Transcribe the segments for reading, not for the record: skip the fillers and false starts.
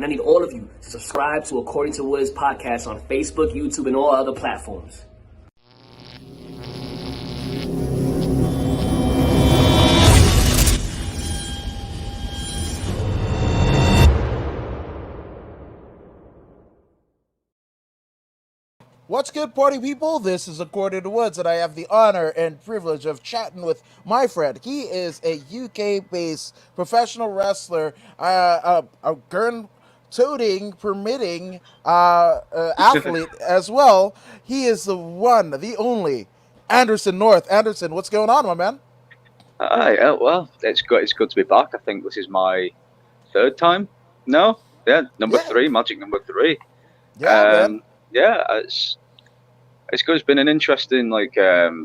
And I need all of you to subscribe to According to Woods podcast on Facebook, YouTube, and all other platforms. What's good, party people? This is According to Woods, and I have the honor and privilege of chatting with my friend. He is a UK-based professional wrestler, a gun-toting, permitting athlete as well. He is the one, the only, Anderson North. Anderson, what's going on, my man? Hi, well, it's good. It's good to be back. I think this is my third time. No, number three, magic number 3. Yeah, man. Yeah, it's good. It's been an interesting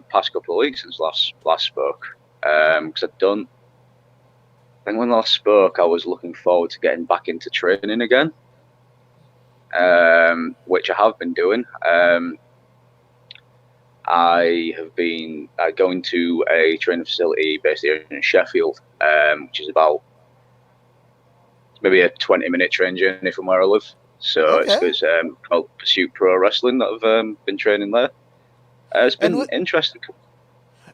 past couple of weeks since last spoke. Because I think when I last spoke, I was looking forward to getting back into training again, which I have been doing. I have been going to a training facility based here in Sheffield, which is about maybe a 20-minute train journey from where I live. So it's called Pursuit Pro Wrestling that I've been training there. It's been interesting.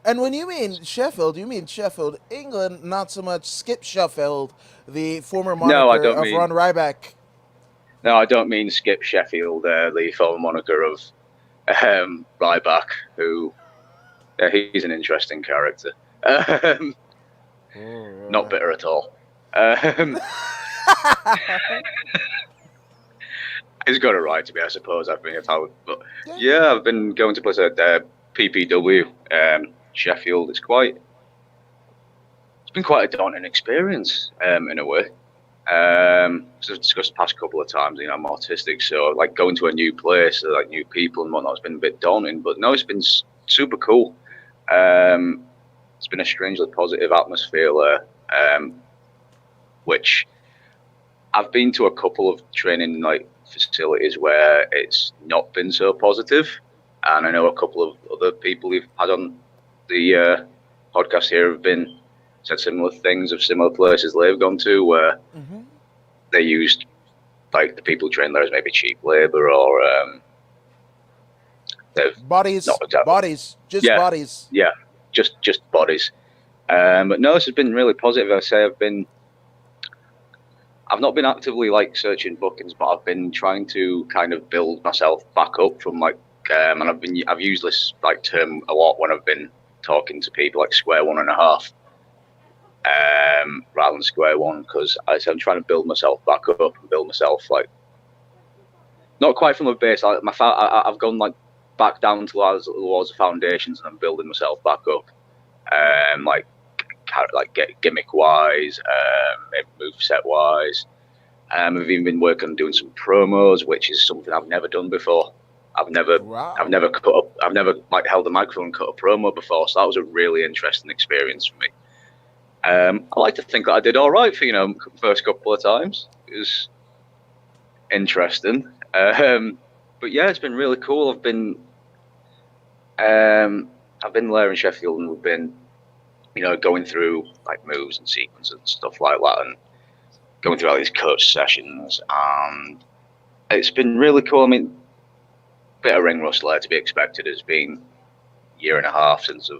And when you mean Sheffield, you mean Sheffield, England, not so much Skip Sheffield, the former moniker of Ron Ryback. No, I don't mean Skip Sheffield, the former moniker of Ryback, who he's an interesting character. Not bitter at all. He's got a right to be, I suppose. I've been I've been going to places at PPW, Sheffield. It's been quite a daunting experience in a way. As I've discussed the past couple of times, I'm autistic, so like going to a new place, like new people and whatnot, has been a bit daunting. But no, it's been super cool. It's been a strangely positive atmosphere there, which I've been to a couple of training facilities where it's not been so positive, and I know a couple of other people who've had on the podcast here have said similar things of similar places they've gone to where they used the people who train there as maybe cheap labor or bodies, bodies. But no, this has been really positive. I say I've not been actively searching bookings, but I've been trying to kind of build myself back up from and I've used this term a lot when I've been talking to people, square 1.5, rather than square one, because I'm trying to build myself back up and build myself not quite from the base. I've gone back down to towards the foundations, and I'm building myself back up, gimmick wise, move set wise. I've even been working on doing some promos, which is something I've never done before. I've never held a microphone and cut a promo before, so that was a really interesting experience for me. I like to think that I did all right for first couple of times. It was interesting, but yeah, it's been really cool. I've been there in Sheffield, and we've been going through moves and sequences and stuff like that, and going through all these coach sessions, and it's been really cool. I mean, a bit of ring rust there to be expected. It's been a year and a half since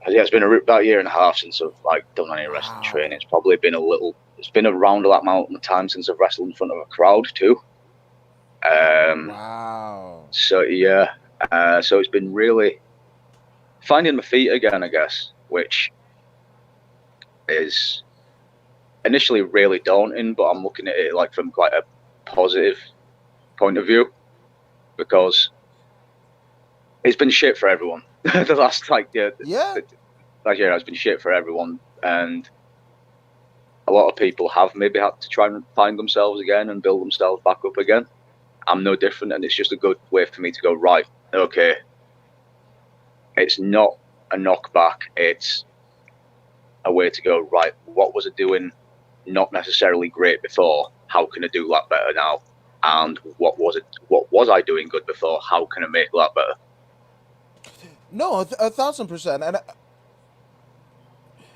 it's been about a year and a half since I've done any wrestling training. It's probably been it's been around that amount of time since I've wrestled in front of a crowd too. So yeah, so it's been really finding my feet again, I guess, which is initially really daunting, but I'm looking at it from quite a positive point of view, because it's been shit for everyone. The last last year has been shit for everyone, and a lot of people have maybe had to try and find themselves again and build themselves back up again. I'm no different, and it's just a good way for me to go, right, okay, it's not a knockback, it's a way to go, right, what was I doing not necessarily great before? How can I do that better now? And what was I doing good before? How can I make that better? No, 1,000%.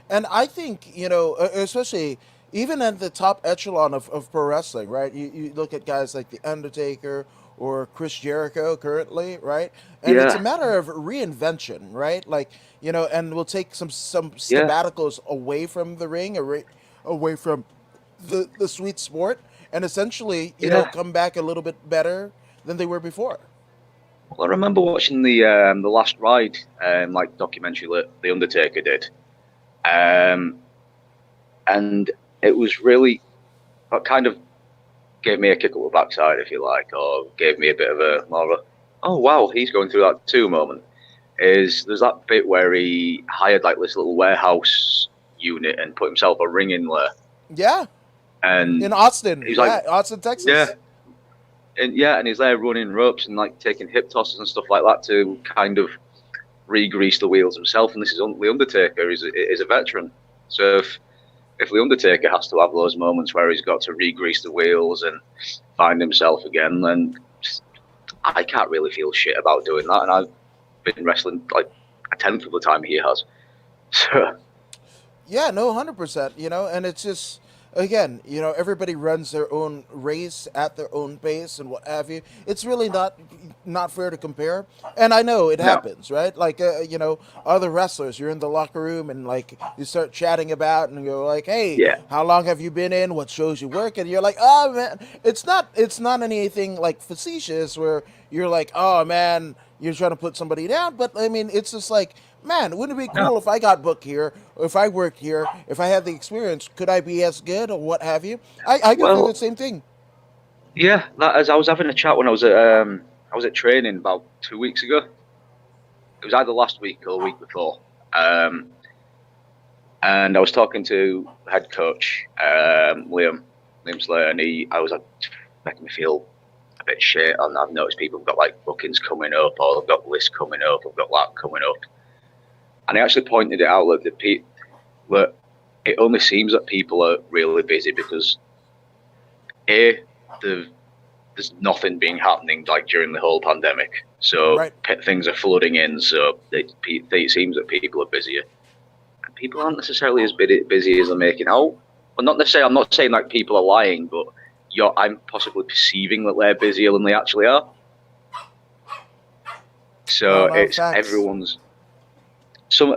And I think, especially, even at the top echelon of pro wrestling, right? You look at guys like The Undertaker or Chris Jericho currently, right? And it's a Yeah, matter of reinvention, right? Like, and we'll take some yeah, sabbaticals away from the ring, away from the sweet sport, and essentially, yeah. come back a little bit better than they were before. Well, I remember watching the Last Ride, like documentary that The Undertaker did, um, and it was really kind of gave me a kick up the backside, if you like, or gave me a bit of a more of a, oh wow, he's going through that too moment. Is there's that bit where he hired like this little warehouse unit and put himself a ring in there, Yeah, and in Austin, he's like, yeah, Austin, yeah, Texas. and he's there running ropes and like taking hip tosses and stuff like that to kind of re-grease the wheels himself. And this is the Undertaker is a veteran, so if the Undertaker has to have those moments where he's got to re-grease the wheels and find himself again, then I can't really feel shit about doing that. And I've been wrestling like a tenth of the time he has. So Yeah, no, 100%. And it's just, again, everybody runs their own race at their own pace and what have you. It's really not fair to compare. And I know it no, happens, right? Like, other wrestlers, you're in the locker room and like you start chatting about and you're like, hey, yeah, how long have you been in? What shows you work? And you're like, oh man, it's not anything like facetious where you're like, oh man, you're trying to put somebody down. But I mean, it's just like, man, wouldn't it be no, cool if I got booked here, or if I worked here, if I had the experience, could I be as good or what have you? I go through the well, same thing. yeah. That as I was having a chat when I was at training about 2 weeks ago. It was either last week or the week before. And I was talking to the head coach, Liam Slater, and I was like, making me feel a bit shit. And I've noticed people have got like bookings coming up, or they've got lists coming up, they've got that coming up. And I actually pointed it out that it only seems that people are really busy because A, there's nothing being happening like during the whole pandemic. So Right. things are flooding in, so it seems that people are busier. People aren't necessarily as busy as they're making out. Well, not necessarily. I'm not saying like people are lying, but I'm possibly perceiving that they're busier than they actually are. No, So no, it's facts. everyone's. Some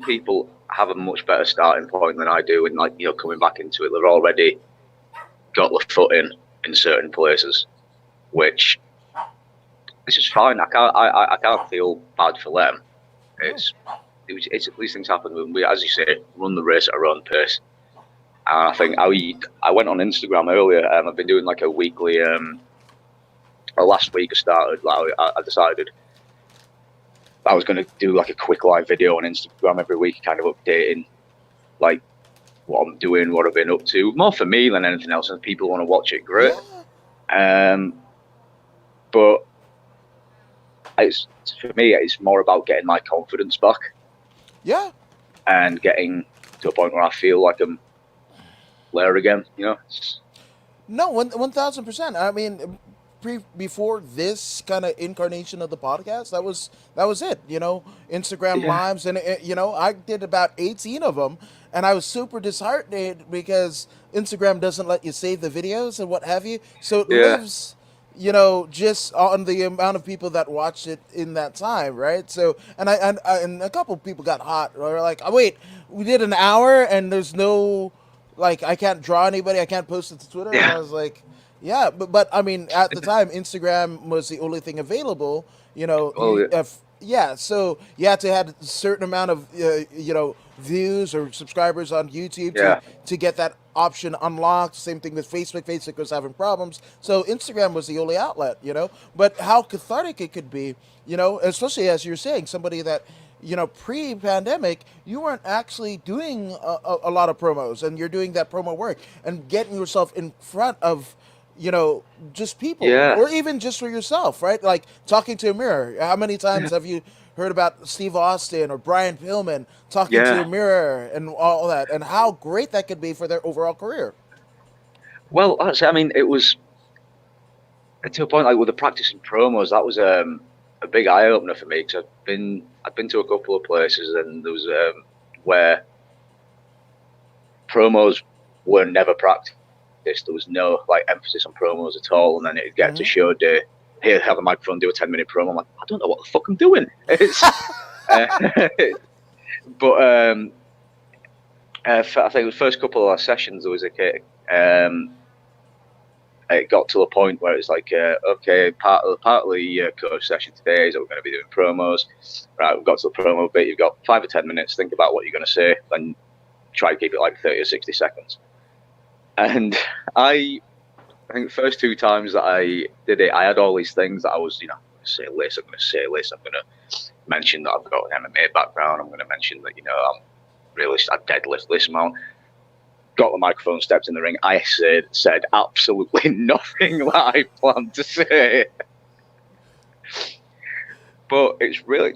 people have a much better starting point than I do, and like coming back into it, they've already got the foot in certain places, which is just fine. I can't feel bad for them. It's these things happen when we, as you say, run the race at our own pace. And I think I went on Instagram earlier. I've been doing like a weekly. Last week I decided I was going to do like a quick live video on Instagram every week, kind of updating like what I'm doing, what I've been up to, more for me than anything else. And if people want to watch it, great. Yeah. But for me, it's more about getting my confidence back Yeah. and getting to a point where I feel like I'm there again. No, 1,000%. I mean, before this kind of incarnation of the podcast, that was it. Instagram Yeah, lives, and I did about 18 of them, and I was super disheartened because Instagram doesn't let you save the videos and what have you, so it yeah, lives. Just on the amount of people that watched it in that time, right? So, and a couple people got hot. They were like, "Oh wait, we did an hour, and there's no, like, I can't draw anybody, I can't post it to Twitter." And I yeah. was like, "Yeah, but I mean, at the time, Instagram was the only thing available. Well, yeah, Yeah, so you had to have a certain amount of views or subscribers on YouTube to yeah, get that option unlocked. Same thing with Facebook. Facebook was having problems, so Instagram was the only outlet. But how cathartic it could be, especially as you're saying, somebody that pre-pandemic, you weren't actually doing a lot of promos, and you're doing that promo work and getting yourself in front of just people, yeah, or even just for yourself, right? Like talking to a mirror. How many times have you heard about Steve Austin or Brian Pillman talking to a yeah. mirror and all that, and how great that could be for their overall career? Well, actually, I mean, it was to a point like with the practicing promos. That was a big eye opener for me because I'd been to a couple of places and there was where promos were never practiced. There was no like emphasis on promos at all, and then it'd get to show day. Here, have a microphone, do a 10-minute promo. I'm like, I don't know what the fuck I'm doing. It's, but I think the first couple of our sessions, there was it got to a point where it's like, okay, part of the coach session today is that we're going to be doing promos. Right, we've got to the promo bit. You've got 5 or 10 minutes. Think about what you're going to say, and try to keep it like 30 or 60 seconds. And I think the first 2 times that I did it, I had all these things that I was, I'm going to say this, I'm going to mention that I've got an MMA background, I'm going to mention that, I deadlift this amount. Got the microphone, stepped in the ring. I said absolutely nothing that I planned to say. But it's really,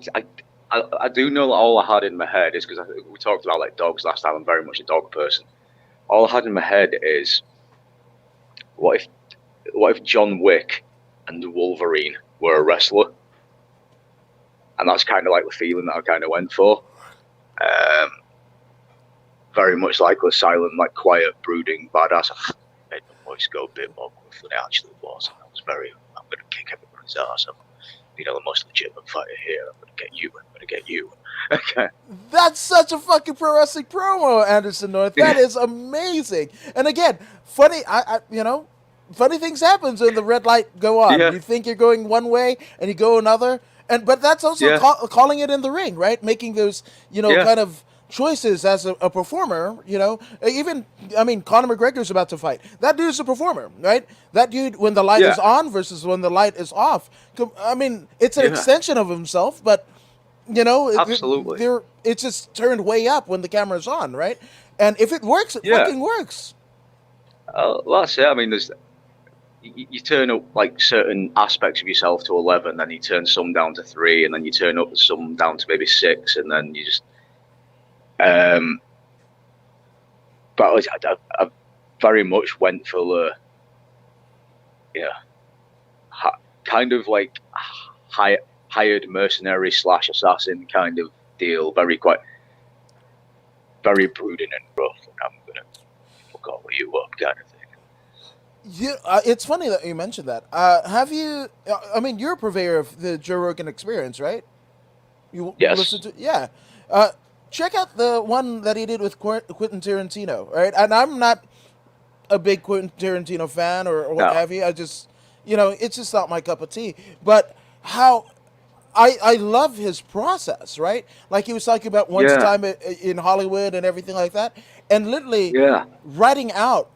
I do know that all I had in my head is, because we talked about like dogs last time, I'm very much a dog person. All I had in my head is, what if John Wick and Wolverine were a wrestler? And that's kind of like the feeling that I kind of went for. Very much like the silent, like quiet, brooding badass. I made my voice go a bit more gruff than it actually was. And I was I'm going to kick everybody's ass. I'm, the most legitimate fighter here. I'm going to get you. I'm going to get you. Okay. That's such a fucking pro wrestling promo, Anderson North. That is amazing. And again, funny, funny things happen when the red light go on. Yeah. You think you're going one way and you go another. But that's also calling it in the ring, right? Making those, kind of choices as a performer, even, Conor McGregor's about to fight. That dude's a performer, right? That dude, when the light is on versus when the light is off, it's an extension of himself, but, absolutely. It's just turned way up when the camera's on, right? And if it works, it fucking works. Well, that's it. You turn up like certain aspects of yourself to 11, then you turn some down to 3, and then you turn up some down to maybe 6, and then you just but I very much went for the kind of like hired mercenary / assassin kind of deal, very brooding and rough, and I'm gonna fuck all of you up kind of thing. Yeah, it's funny that you mentioned that. Have you? You're a purveyor of the Joe Rogan Experience, right? You listen to check out the one that he did with Quentin Tarantino, right? And I'm not a big Quentin Tarantino fan or what have you. I just, it's just not my cup of tea. But how I love his process, right? Like he was talking about once time in Hollywood and everything like that, and literally writing out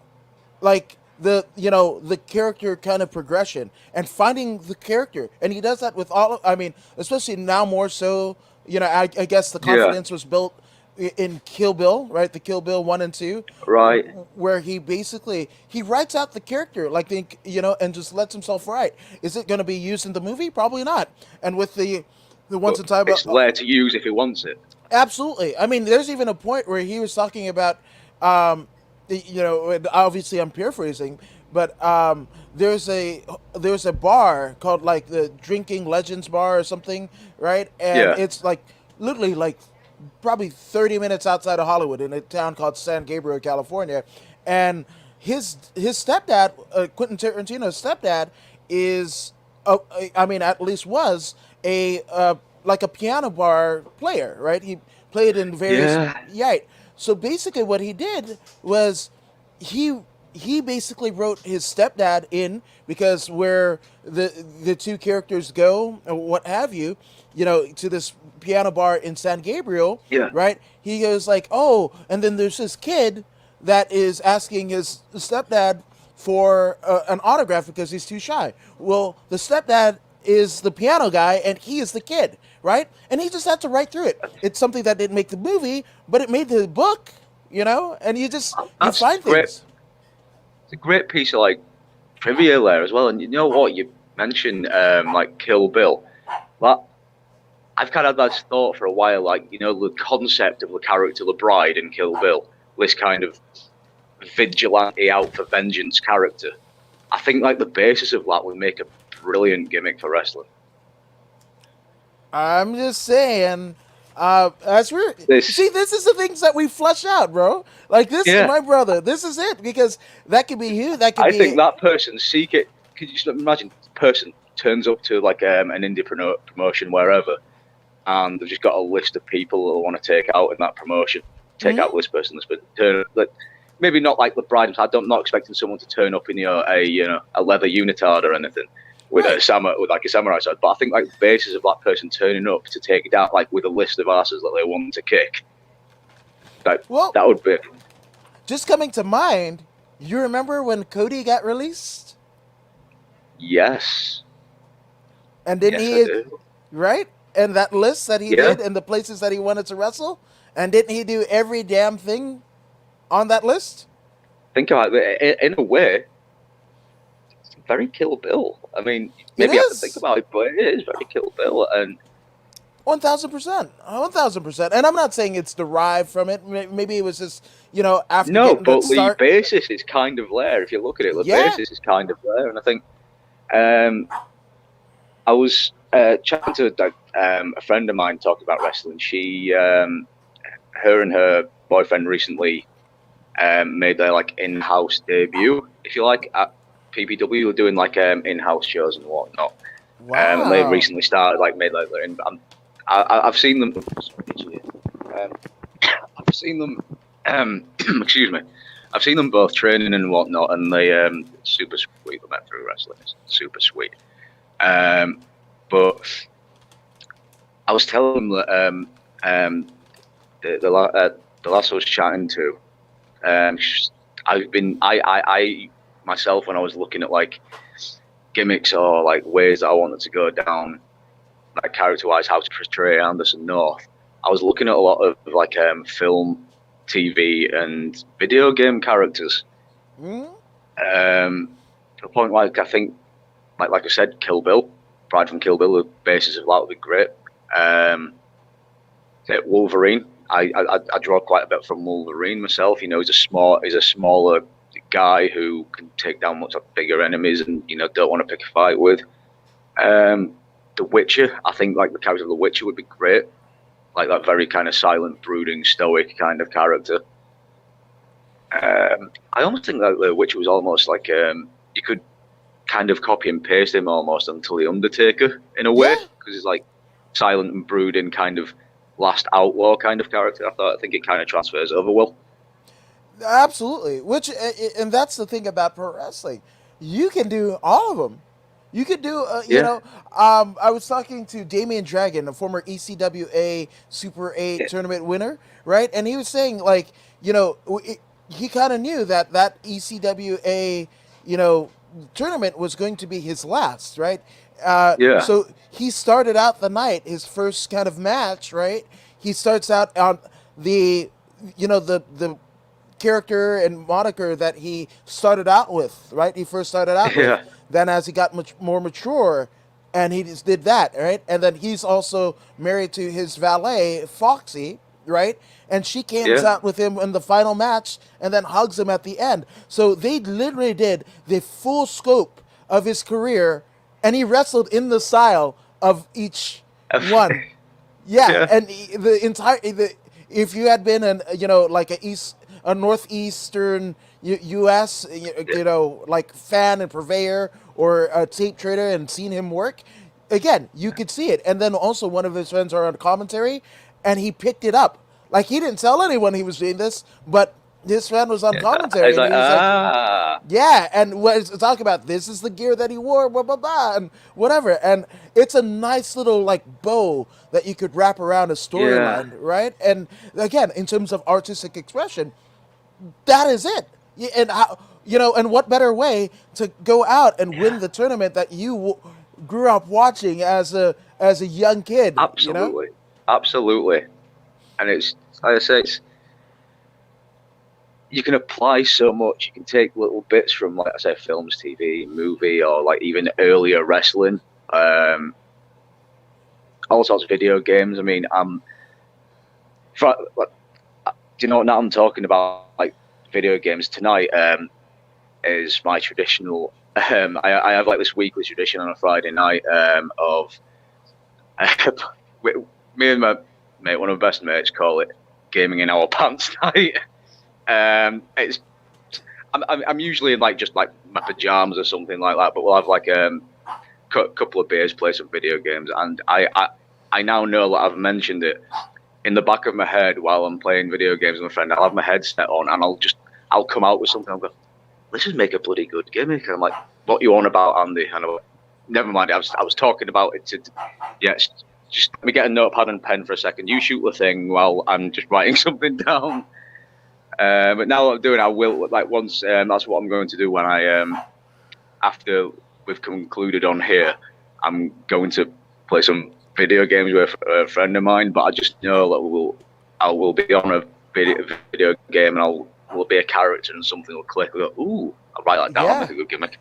like the character kind of progression and finding the character, and he does that with all. Especially now more so. I guess the confidence was built in Kill Bill, right? The Kill Bill 1 and 2, right? Where he basically writes out the character, like and just lets himself write. Is it going to be used in the movie? Probably not. And with the once in time, it's there to use if he wants it. Absolutely. There's even a point where he was talking about, and obviously I'm paraphrasing, but there's a bar called like the Drinking Legends Bar or something, right? And it's like literally like probably 30 minutes outside of Hollywood in a town called San Gabriel, California. And his stepdad, Quentin Tarantino's stepdad, is at least was a piano bar player, right? He played in various So basically what he did was he basically wrote his stepdad in, because where the two characters go or what have you, to this piano bar in San Gabriel, right? He goes like, oh, and then there's this kid that is asking his stepdad for an autograph because he's too shy. Well, the stepdad is the piano guy and he is the kid, right? And he just had to write through it. It's something that didn't make the movie, but it made the book, and you find things. It's a great piece of like trivia there as well. And you know what, you mentioned like Kill Bill. Well, I've kind of had that thought for a while, like, the concept of the character, the bride in Kill Bill, this kind of vigilante out for vengeance character. I think like the basis of that would make a brilliant gimmick for wrestling. I'm just saying, As we're see, this is the things that we flush out, bro. Like this, Yeah. my brother. This is it because that could be you. That could I be. think that person seek it. Could you just imagine? Person turns up to like an indie promotion wherever, and they've just got a list of people that want to take out in that promotion. Take out this person, like, maybe not like the bride. I'm not expecting someone to turn up in a leather unitard or anything with a samurai sword. But I think like the basis of that person turning up to take it out, like with a list of asses that they want to kick, that would be. Just coming to mind, you remember when Cody got released? Yes. And didn't yes, he? I do. Right? And that list that he did and the places that he wanted to wrestle, and didn't he do every damn thing on that list? Think about it. In a way, it's very Kill Bill. I mean, maybe I have to think about it, but it is very Kill Bill. And 1,000%, 1,000%. And I'm not saying it's derived from it. Maybe it was just, after no, getting but that start. the basis is kind of there. If you look at it, the basis is kind of there. And I think I was chatting to a friend of mine talking about wrestling. She, her and her boyfriend recently made their like in-house debut, if you like, at PPW. Were doing like in-house shows and whatnot. Wow. And they recently started made like their. I've seen them. I've seen them. Excuse me. I've seen them both training and whatnot, and they super sweet. They met through wrestling. It's super sweet. But I was telling them that the last I was chatting to, I myself, when I was looking at like gimmicks or like ways that I wanted to go down, like character-wise, how to portray Anderson North, I was looking at a lot of like film, TV, and video game characters. To the point like I think, like I said, Kill Bill, Pride from Kill Bill, the basis of that would be great. Wolverine, I draw quite a bit from Wolverine myself. He's a smaller guy who can take down much bigger enemies and don't want to pick a fight with. The Witcher, I think like the character of the Witcher would be great, like that very kind of silent, brooding, stoic kind of character. I almost think that the Witcher was almost like you could kind of copy and paste him almost until the Undertaker in a way, because he's like silent and brooding, kind of last outlaw kind of character. I think it kind of transfers over well. Absolutely. And that's the thing about pro wrestling. You can do all of them. You could do, I was talking to Damian Dragon, a former ECWA Super 8 tournament winner, right? And he was saying, like, he kind of knew that ECWA, tournament was going to be his last, right? So he started out the night, his first kind of match, right? He starts out on the character and moniker that he started out with, right? He first started out with. Then as he got much more mature, and he just did that, right? And then he's also married to his valet, Foxy, right? And she comes out with him in the final match and then hugs him at the end. So they literally did the full scope of his career, and he wrestled in the style of each one. And if you had been like a northeastern U.S. like fan and purveyor or a tape trader and seen him work, again, you could see it. And then also one of his friends are on commentary, and he picked it up. Like, he didn't tell anyone he was doing this, but his friend was on commentary. He's like, and was talking about this is the gear that he wore, blah, blah, blah, and whatever. And it's a nice little, like, bow that you could wrap around a storyline, right? And, again, in terms of artistic expression, that is it. And how, and what better way to go out and win the tournament that you grew up watching as a young kid? Absolutely. And it's like I say, you can apply so much. You can take little bits from, like I say, films, TV, movie, or like even earlier wrestling, all sorts of video games. I mean, do you know what now I'm talking about? Like video games tonight is my traditional. I have like this weekly tradition on a Friday night of me and mate, one of my best mates, call it gaming in our pants night. It's I'm usually in like just like my pajamas or something like that, but we'll have like couple of beers, play some video games, and I now know that I've mentioned it in the back of my head while I'm playing video games with my friend. I'll have my headset on and I'll come out with something. I'll go, let's just make a bloody good gimmick. And I'm like, what you on about, Andy? And I went, never mind. I was talking about it. Just let me get a notepad and pen for a second. You shoot the thing while I'm just writing something down. But now what I'm doing, I will like once. That's what I'm going to do when I after we've concluded on here. I'm going to play some video games with a friend of mine. But I just know that I will be on a video game and will be a character and something will click. I'll go, ooh, I'll write that down. I'll make a good gimmick.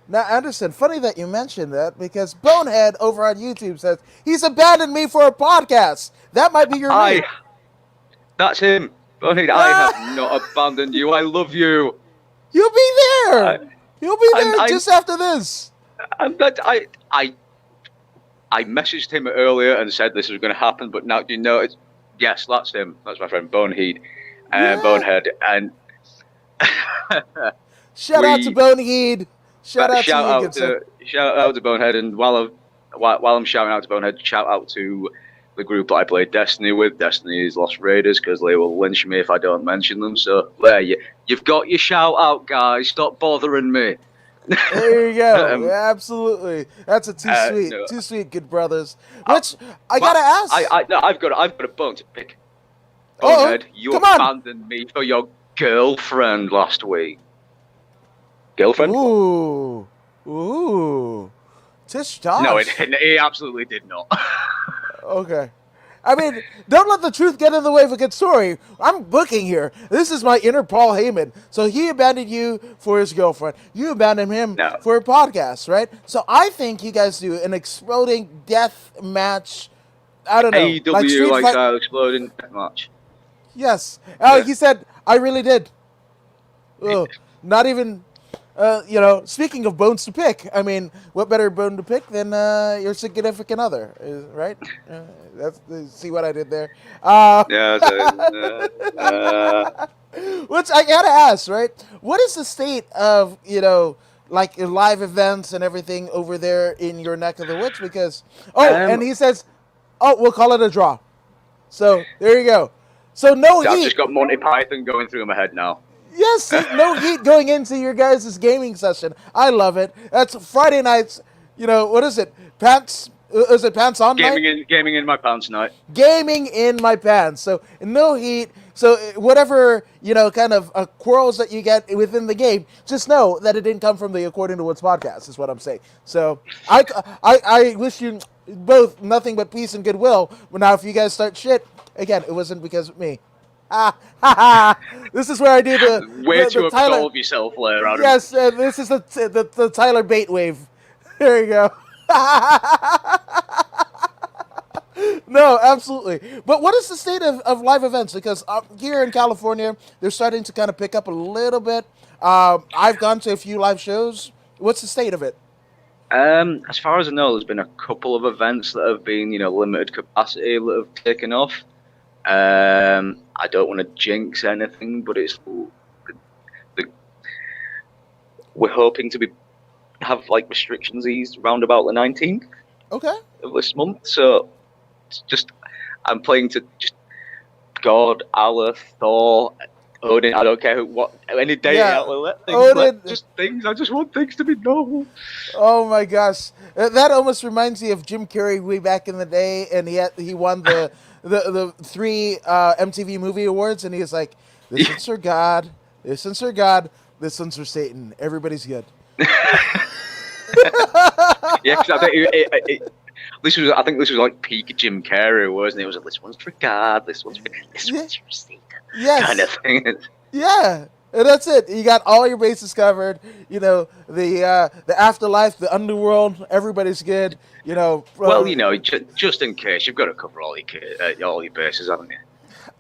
Now, Anderson, funny that you mentioned that because Bonehead over on YouTube says he's abandoned me for a podcast. That might be your name. That's him. Bonehead, I have not abandoned you. I love you. You'll be there. You'll be there just after this. I messaged him earlier and said this was going to happen, but now you know it's yes, that's him. That's my friend Bonehead. Bonehead, and shout out to Bonehead. Shout out to Bonehead, and while I'm shouting out to Bonehead, shout out to the group that I played Destiny with, Destiny's Lost Raiders, because they will lynch me if I don't mention them. So there, you've got your shout out, guys. Stop bothering me. There you go. Absolutely, that's a too sweet, good brothers. Which I gotta ask. I've got a bone to pick. Bonehead, you abandoned me for your girlfriend last week. Girlfriend? Ooh. Tish Tosh. No, he absolutely did not. Okay. I mean, don't let the truth get in the way of a good story. I'm booking here. This is my inner Paul Heyman. So he abandoned you for his girlfriend. You abandoned him for a podcast, right? So I think you guys do an exploding death match. I don't know. AEW like exploding death match. Yes. He said, I really did. Not even... speaking of bones to pick, I mean, what better bone to pick than your significant other, right? See what I did there? Which I gotta ask, right? What is the state of, like live events and everything over there in your neck of the woods? Because, and he says, we'll call it a draw. So, there you go. So, no heat. I've just got Monty Python going through my head now. Yes, no heat going into your guys' gaming session. I love it. That's Friday nights. What is it? Pants? Is it pants on night? Gaming in my pants night. Gaming in my pants. So no heat. So whatever kind of quarrels that you get within the game, just know that it didn't come from the According to Woods podcast. Is what I'm saying. So I wish you both nothing but peace and goodwill. But now if you guys start shit again, it wasn't because of me. This is where I do the way to Tyler, absolve yourself, Blair. Adam. Yes, this is the Tyler bait wave. There you go. No, absolutely. But what is the state of live events? Because here in California, they're starting to kind of pick up a little bit. I've gone to a few live shows. What's the state of it? As far as I know, there's been a couple of events that have been, limited capacity that have taken off. I don't want to jinx anything, but we're hoping to have like restrictions eased around about the 19th of this month. So I'm playing to just God, Allah, Thor, Odin. I don't care any day outlet things. I just want things to be normal. Oh my gosh, that almost reminds me of Jim Carrey way back in the day, and he won the. The 3 MTV Movie Awards, and he was like, "This one's for God, this one's for God, this one's for Satan. Everybody's good." Yeah, because I think this was like peak Jim Carrey, wasn't it? It was like, this one's for God, this one's for Satan, kind of thing. Yeah. And that's it. You got all your bases covered. The afterlife, the underworld. Everybody's good. Well, just in case, you've got to cover all your bases, haven't you?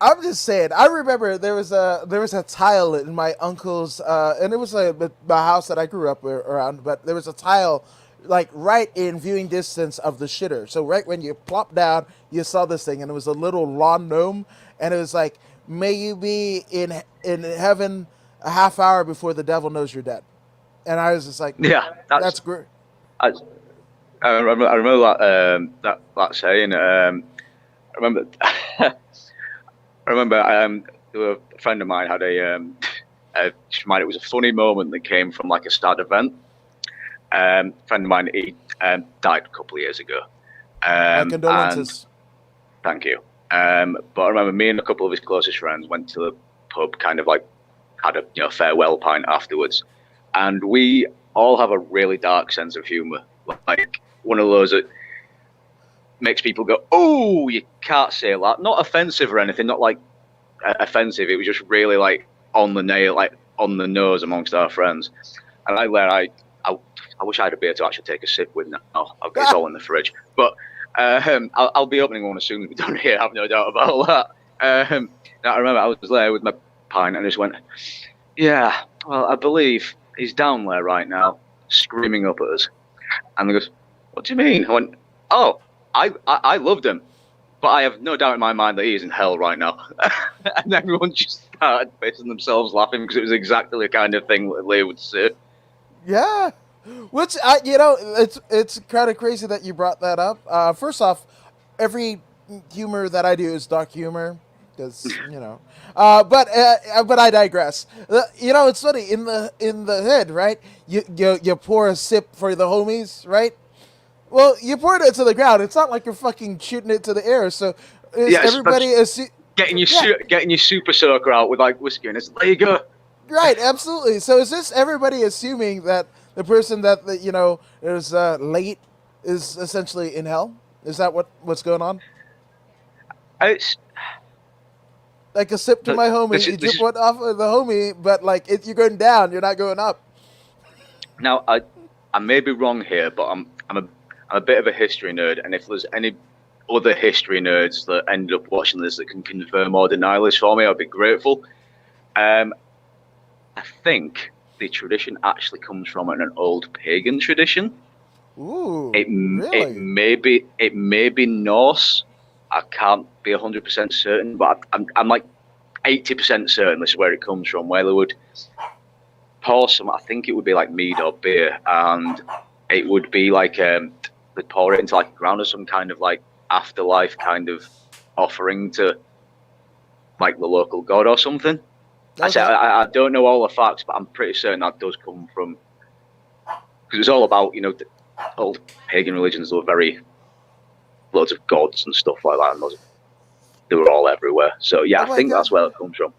I'm just saying. I remember there was a tile in my uncle's, and it was my house that I grew up around. But there was a tile like right in viewing distance of the shitter. So right when you plop down, you saw this thing, and it was a little lawn gnome, and it was like, "May you be in heaven a half hour before the devil knows you're dead." And I was just like, Yeah, "That's great." I, I remember that saying. I remember. I remember a friend of mine had just reminded it was a funny moment that came from like a sad event. A friend of mine, he died a couple of years ago. My condolences. Thank you. But I remember me and a couple of his closest friends went to the pub, kind of like had a farewell pint afterwards, and we all have a really dark sense of humour, like one of those that makes people go, "Oh, you can't say that." Not offensive or anything, not like offensive. It was just really like on the nail, like on the nose amongst our friends. And I wish I had a beer to actually take a sip with now. It's all in the fridge. But I'll be opening one as soon as we're done here. I have no doubt about that. Now, I remember I was there with my pint and I just went, "Yeah, well, I believe he's down there right now, screaming up at us." And they goes, "What do you mean?" I went, "Oh, I loved him, but I have no doubt in my mind that he is in hell right now." And everyone just started facing themselves laughing because it was exactly the kind of thing that Lee would say. Yeah, which it's kind of crazy that you brought that up. First off, every humor that I do is dark humor because but I digress. It's funny in the hood, right? You pour a sip for the homies, right? Well, you poured it to the ground. It's not like you're fucking shooting it to the air. So everybody is getting your super soaker out with like whiskey and it's there you go. Right, absolutely. So is this everybody assuming that the person that is late is essentially in hell? Is that what's going on? It's like a sip to my homie. You drip one off of the homie, but like you're going down. You're not going up. Now I may be wrong here, but I'm a bit of a history nerd, and if there's any other history nerds that end up watching this that can confirm or deny this for me, I'd be grateful. I think the tradition actually comes from an old pagan tradition. Ooh, really? It may be Norse. I can't be 100% certain, but I'm like 80% certain this is where it comes from. Where they would pour some, I think it would be like mead or beer, and it would be like they'd pour it into like the ground or some kind of like afterlife kind of offering to like the local god or something. Okay. I don't know all the facts, but I'm pretty certain that does come from, because it's all about the old pagan religions. There were loads of gods and stuff like that, and they were all everywhere. So yeah, I think that's where it comes from.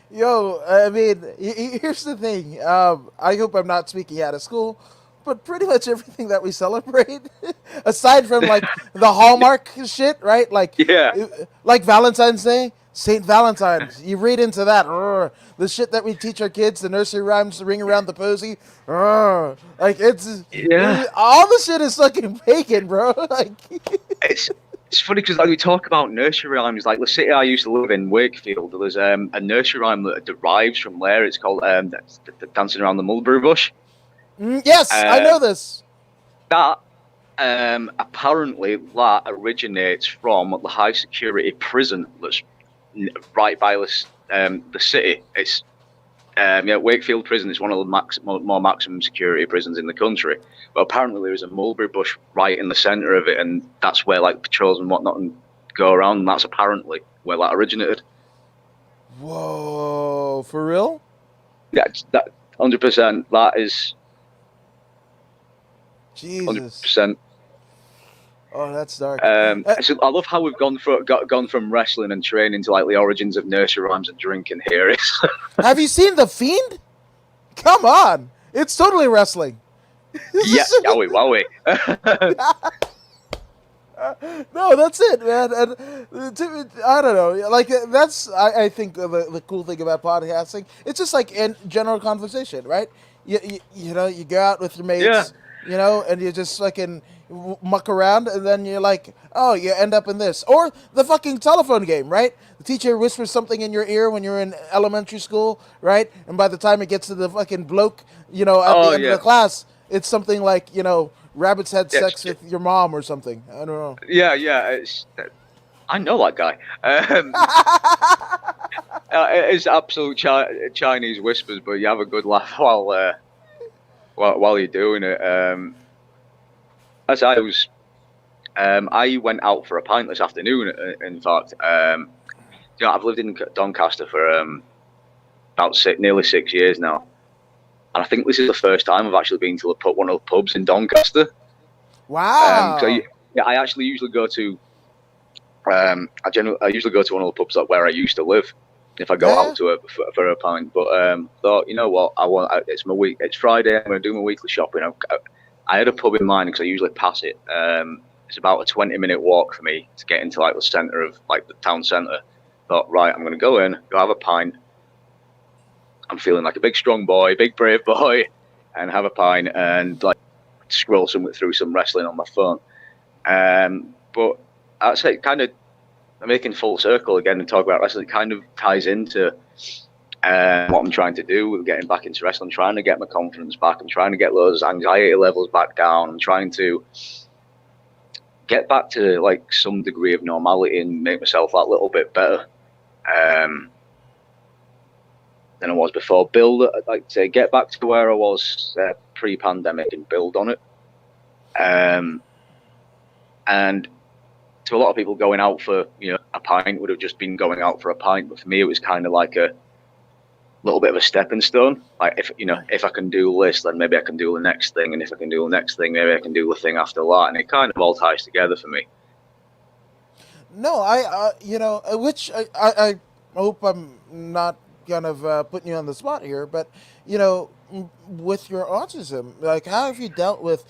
Yo, I mean, here's the thing. I hope I'm not speaking out of school, but pretty much everything that we celebrate, aside from like the Hallmark shit, right? Like, like Valentine's Day, Saint Valentine's. You read into that. The shit that we teach our kids, the nursery rhymes, the ring around the posy. Like all the shit is fucking pagan, bro. Like, it's funny because like we talk about nursery rhymes. Like the city I used to live in, Wakefield, there's a nursery rhyme that derives from there. It's called Dancing Around the Mulberry Bush. Yes, I know this. That apparently that originates from the high security prison that's right by the city. It's Wakefield Prison is one of the more maximum security prisons in the country. But apparently there is a mulberry bush right in the centre of it, and that's where like patrols and whatnot go around. And that's apparently where that originated. Whoa, for real? Yeah, that 100%. That is. Jesus. 100%. Oh, that's dark. So I love how we've gone from wrestling and training to like the origins of nursery rhymes and drinking here. Have you seen The Fiend? Come on, it's totally wrestling. Yeah, wowie. No, that's it, man. And I don't know. Like that's I think the cool thing about podcasting. It's just like in general conversation, right? You go out with your mates, and you just fucking muck around, and then you're like, oh, you end up in this. Or the fucking telephone game, right? The teacher whispers something in your ear when you're in elementary school, right? And by the time it gets to the fucking bloke, at the end of the class, it's something like, rabbits had Yeah, sex with your mom or something. I don't know. yeah, yeah. I know that guy. It's absolute Chinese whispers, but you have a good laugh while you're doing it. As I was, I went out for a pint this afternoon. In fact, I've lived in Doncaster for nearly 6 years now, and I think this is the first time I've actually been to one of the pubs in Doncaster. Wow. I actually usually go to. I usually go to one of the pubs like where I used to live if I go Yeah. out to for a pint. But thought, you know what, it's my week. It's Friday. I'm going to do my weekly shopping. I had a pub in mind because I usually pass it. It's about a 20-minute walk for me to get into like the centre of like the town centre. Thought, right, I'm going to go in, go have a pint. I'm feeling like a big strong boy, big brave boy, and have a pint and like scroll through some wrestling on my phone. But I'd say kind of making full circle again and talk about wrestling. It kind of ties into what I'm trying to do with getting back into wrestling. I'm trying to get my confidence back. I'm trying to get those anxiety levels back down. I'm trying to get back to like some degree of normality and make myself that little bit better than I was before. I'd like to say, get back to where I was pre-pandemic and build on it. And to a lot of people, going out for a pint would have just been going out for a pint, but for me, it was kind of like a little bit of a stepping stone. Like if I can do this, then maybe I can do the next thing, and if I can do the next thing, maybe I can do the thing after that, and it kind of all ties together for me. No, which I hope I'm not kind of putting you on the spot here, but with your autism, like how have you dealt with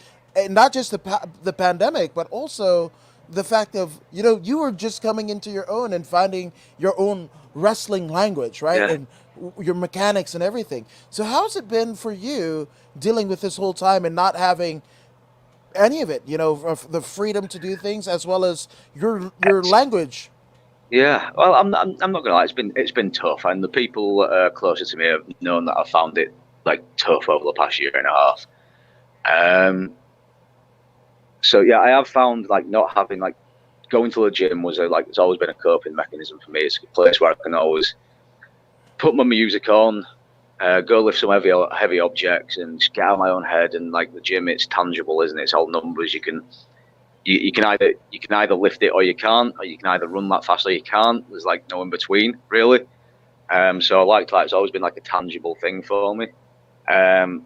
not just the pandemic, but also the fact of you were just coming into your own and finding your own wrestling language, right? Yeah. And your mechanics and everything. So how's it been for you dealing with this whole time and not having any of it, of the freedom to do things as well as your language? Yeah, well, I'm not gonna lie. It's been tough, and the people closer to me have known that I found it like tough over the past year and a half. So yeah, I have found like not having like going to the gym it's always been a coping mechanism for me. It's a place where I can always put my music on, go lift some heavy objects, and just get out of my own head. And like the gym, it's tangible, isn't it? It's all numbers. You can either lift it or you can't, or you can either run that fast or you can't. There's like no in between, really. So I like that. It's always been like a tangible thing for me. And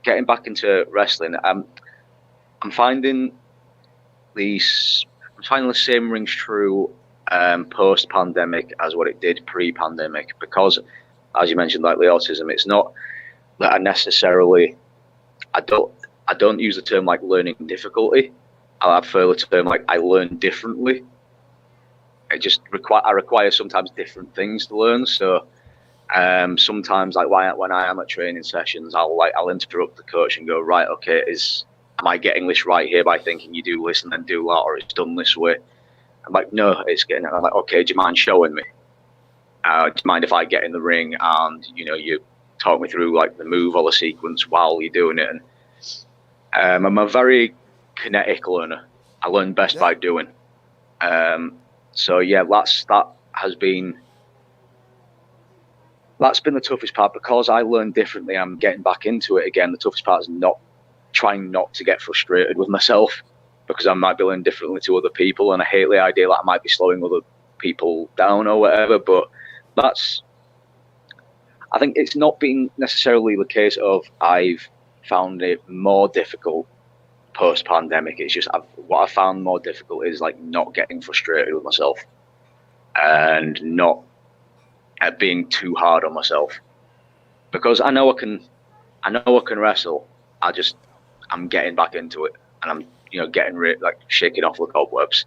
getting back into wrestling, I'm finding the same rings true post-pandemic as what it did pre-pandemic, because, as you mentioned, like the autism, it's not that I don't use the term like learning difficulty. I prefer the term like I learn differently. I require sometimes different things to learn. So sometimes like when I am at training sessions, I'll interrupt the coach and go, right, okay, am I getting this right here by thinking you do this and then do that, or it's done this way? I'm like, no, it's getting. I'm like, okay, do you mind showing me? Do you mind if I get in the ring and you talk me through like the move or the sequence while you're doing it? And I'm a very kinetic learner. I learn best by doing. So yeah, that's been the toughest part, because I learn differently. I'm getting back into it again. The toughest part is trying not to get frustrated with myself, because I might be learning differently to other people, and I hate the idea that I might be slowing other people down or whatever. But I think it's not been necessarily the case of I've found it more difficult post-pandemic. It's just what I found more difficult is like not getting frustrated with myself and not being too hard on myself, because I know I can wrestle. I'm getting back into it, and I'm getting like shaking off the cobwebs.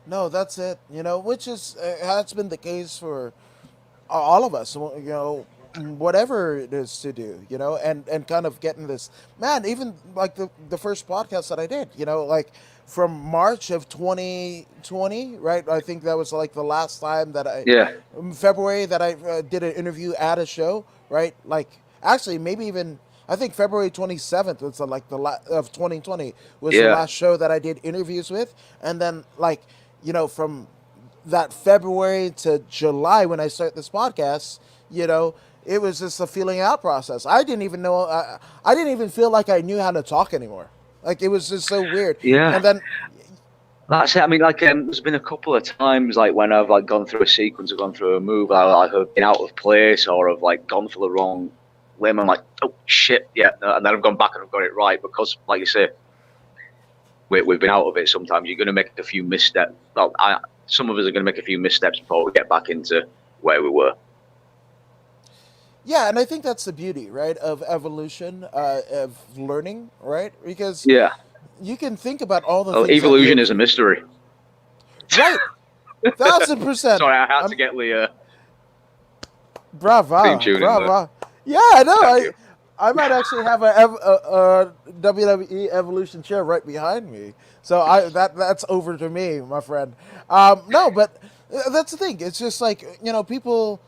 No, that's it. Which has been the case for all of us. Whatever it is to do, and kind of getting this, man. Even like the first podcast that I did, like from March of 2020, right? I think that was like the last time that February that I did an interview at a show, right? Like actually, maybe even I think February 27th was of 2020 was the Yeah. last show that I did interviews with, and then like from that February to July when I start this podcast, it was just a feeling out process. I didn't even know. I didn't even feel like I knew how to talk anymore. Like it was just so weird. Yeah. And then That's it. I mean, like, there's been a couple of times, like, when I've like gone through a sequence or gone through a move, I've been out of place or have like gone for the wrong limb. I'm like, oh shit, yeah, no, and then I've gone back and I've got it right because, like you say, we've been out of it. Sometimes you're going to make a few missteps. Well, some of us are going to make a few missteps before we get back into where we were. yeah, and I think that's the beauty, right, of evolution, of learning, right? Because Yeah. you can think about all the Well, things. evolution is a mystery. Right, 1,000%. Sorry, I had to get the Bravo, theme tune in bravo. Yeah, I know. Thank you. I might actually have a WWE Evolution chair right behind me, so that's over to me, my friend. No, but that's the thing. It's just like people,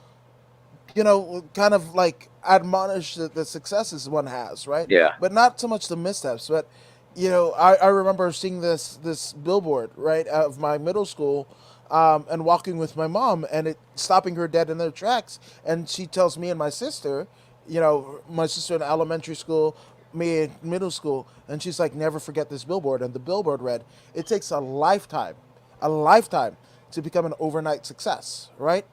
kind of like admonish the successes one has, right? Yeah. But not so much the missteps. But I remember seeing this billboard right out of my middle school. And walking with my mom, and it stopping her dead in their tracks. And she tells me and my sister, my sister in elementary school, me in middle school, and she's like, never forget this billboard. And the billboard read, it takes a lifetime to become an overnight success, right?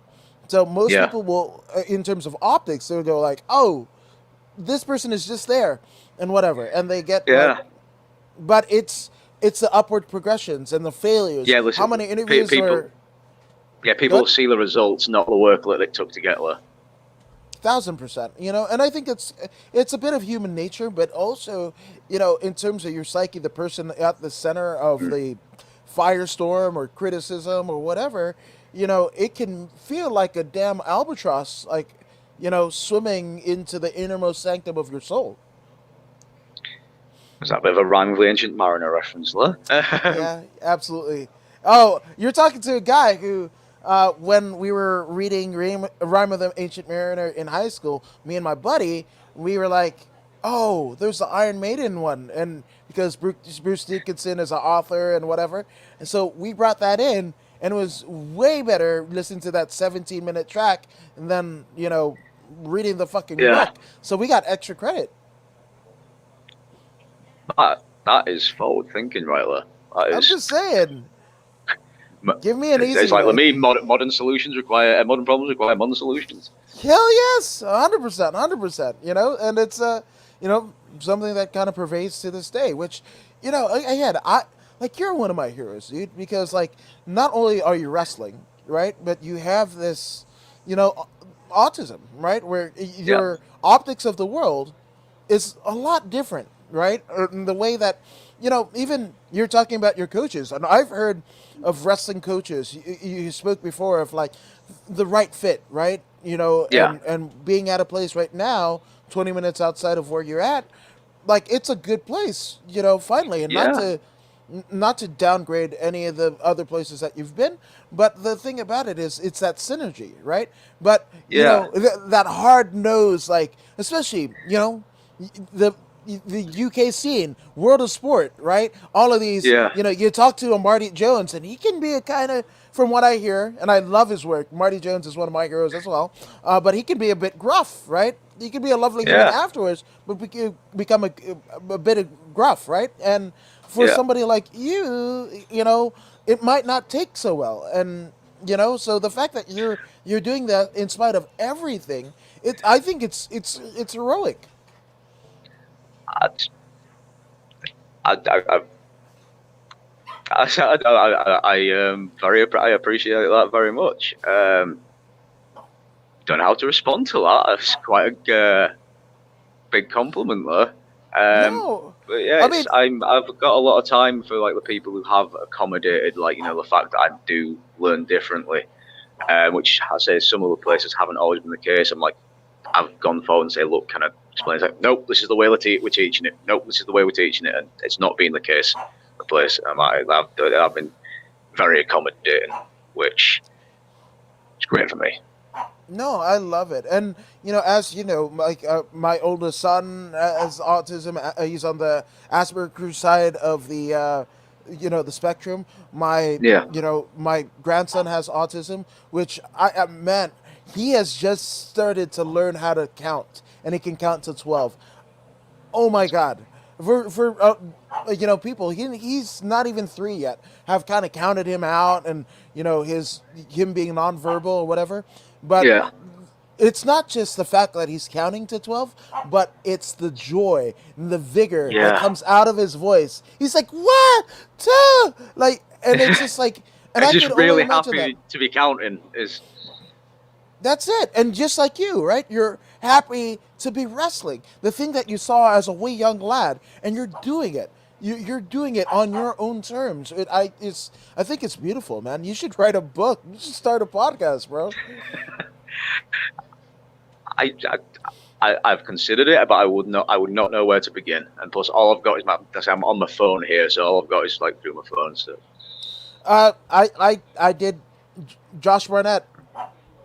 So most Yeah. people will, in terms of optics, they'll go like, oh, this person is just there, and whatever, and they get Yeah. but it's the upward progressions and the failures. Yeah, listen, How many interviews people are people Good. see the results, not the work that it took to get there. 1,000%? And I think it's a bit of human nature, but also, in terms of your psyche, the person at the center of the firestorm or criticism or whatever, it can feel like a damn albatross, like, swimming into the innermost sanctum of your soul. Is that a bit of a rhyme with the Ancient Mariner reference there? Yeah, absolutely. Oh, you're talking to a guy who, when we were reading Rhyme of the Ancient Mariner in high school, me and my buddy, we were like, oh, there's the Iron Maiden one. And because Bruce Dickinson is an author and whatever. And so we brought that in, and it was way better listening to that 17-minute track than, reading the fucking Yeah. book. So we got extra credit. That is forward thinking right there. That I'm is, just saying. m- Give me an easy it's like one. for me, modern solutions require modern problems require modern solutions. Hell yes, 100%, 100%. And it's something that kind of pervades to this day. Which, again, you're one of my heroes, dude, because like not only are you wrestling, right, but you have this, autism, right, where your optics of the world is a lot different, right? In the way that, even you're talking about your coaches, and I've heard of wrestling coaches. You spoke before of like the right fit, right? Yeah. And being at a place right now, 20 minutes outside of where you're at, like it's a good place, finally, and not to downgrade any of the other places that you've been, but the thing about it is it's that synergy, right? But that hard nose, like especially the UK scene, World of Sport, right? All of these, Yeah. you talk to a Marty Jones, and he can be a kind of, from what I hear, and I love his work. Marty Jones is one of my heroes as well, but he can be a bit gruff, right? He can be a lovely human afterwards, but become a bit of gruff, right? And for somebody like you, it might not take so well, and so the fact that you're doing that in spite of everything, I think it's heroic. I I appreciate that very much. Don't know how to respond to that. That's quite a big compliment there. No, But yeah, I've got a lot of time for like the people who have accommodated, like the fact that I do learn differently, which I say some of the places haven't always been the case. I've gone forward and say, look, can I explain? It's like, nope, this is the way we're teaching it. Nope, this is the way we're teaching it, and it's not been the case. The place I've been very accommodating, which is great for me. No, I love it, and as you know, like my oldest son has autism. He's on the Asperger's side of the spectrum. My, Yeah. my grandson has autism, which man, he has just started to learn how to count, and he can count to 12. Oh my God. For people, he's not even 3 yet, have kind of counted him out, and him being nonverbal or whatever. But Yeah. it's not just the fact that he's counting to 12, but it's the joy and the vigor that Yeah. comes out of his voice. He's like, "What? Two!" Like, and it's just like, and It's I just could only really imagine that. happy to be counting. Is That's it. And just like you, right? You're happy to be wrestling. The thing that you saw as a wee young lad, and you're doing it. You're doing it on your own terms. I think it's beautiful, man. You should write a book. You should start a podcast, bro. I, I've considered it, but I would not know where to begin. And plus, all I've got is I'm on my phone here, so all I've got is like through my phone. So I did Josh Barnett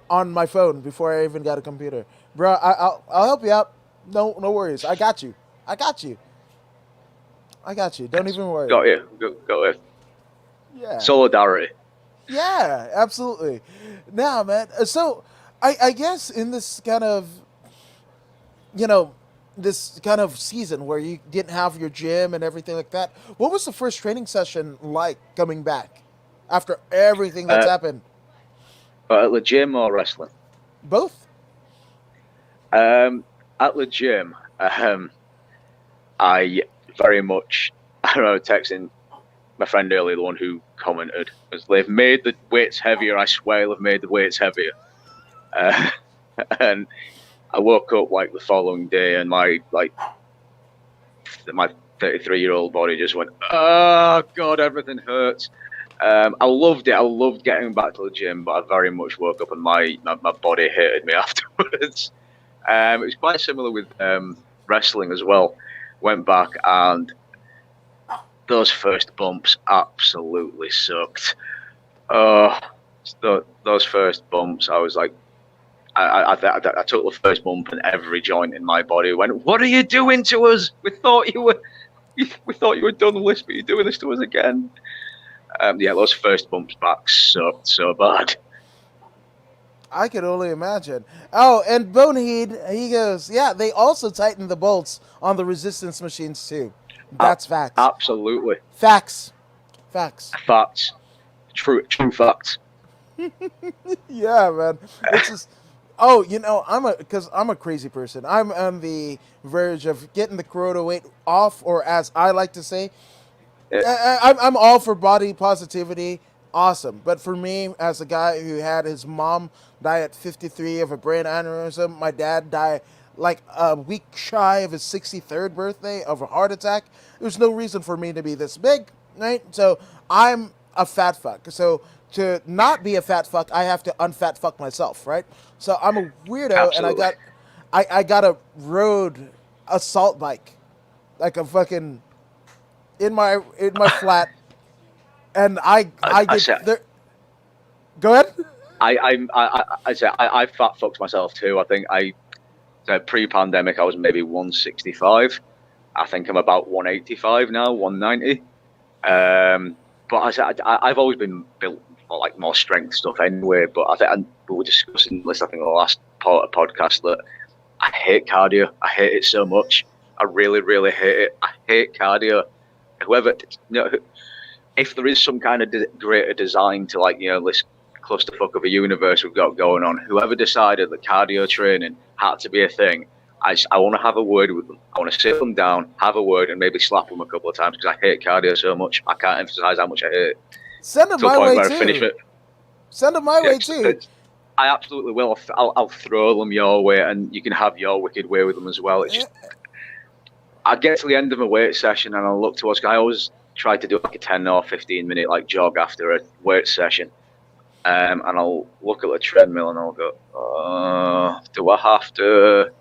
on my phone before I even got a computer, bro. I'll help you out. No worries. I got you. I got you. I got you. Don't even worry. got you, got it. Yeah. Solidarity. Yeah, absolutely. Now, man. So, I guess in this kind of, you know, this kind of season where you didn't have your gym and everything like that, what was the first training session like coming back after everything that's Uh, happened? at the gym or wrestling? Both. Um, at the gym, I very much. I remember texting my friend earlier, the one who commented, was they've made the weights heavier. I swear they've made the weights heavier. Uh, and I woke up like the following day, and my 33-year-old body just went, oh God, everything hurts. I loved it. I loved getting back to the gym, but I very much woke up and my body hated me afterwards. It was quite similar with wrestling as well. Went back and those first bumps absolutely sucked. Oh, those first bumps, I was like, I took the first bump and every joint in my body went, "What are you doing to us? We thought you were done with this, but you're doing this to us again." Yeah, those first bumps back sucked so bad. I could only imagine. Oh, and Bonehead, he goes, yeah, they also tightened the bolts on the resistance machines too. That's facts. Absolutely, Facts. Facts. facts, true facts. Yeah, man. It's just, oh, because I'm a crazy person. I'm on the verge of getting the Corona weight off, or as I like to say, Yeah, I'm all for body positivity. Awesome. But for me, as a guy who had his mom die at 53 of a brain aneurysm, my dad die like a week shy of his 63rd birthday of a heart attack, there's no reason for me to be this big, right? So I'm a fat fuck. So to not be a fat fuck, I have to unfat fuck myself, right? So I'm a weirdo, and absolutely. I got a road assault bike, like a fucking in my flat, and I I did said there. Go ahead. I say I fat fucked myself too. I think pre-pandemic I was maybe 165. I think I'm about 185 now, 190. But I've always been built for like more strength stuff anyway. But I think we were discussing this. I think in the last part of the podcast that I hate cardio. I hate it so much. I really, really hate it. I hate cardio. Whoever, if there is some kind of greater design to this clusterfuck of a universe we've got going on, whoever decided that cardio training had to be a thing, I want to have a word with them. I want to sit them down, have a word, and maybe slap them a couple of times because I hate cardio so much. I can't emphasize how much I hate it Send them to a my point way where I finish too. it. Send them my Yeah, way too. I absolutely will. I'll throw them your way, and you can have your wicked way with them as well. It's Eh, just I get to the end of a weight session and I'll look towards. I always try to do like a 10 or 15 minute jog after a weight session, and I'll look at the treadmill and I'll go, do I have to?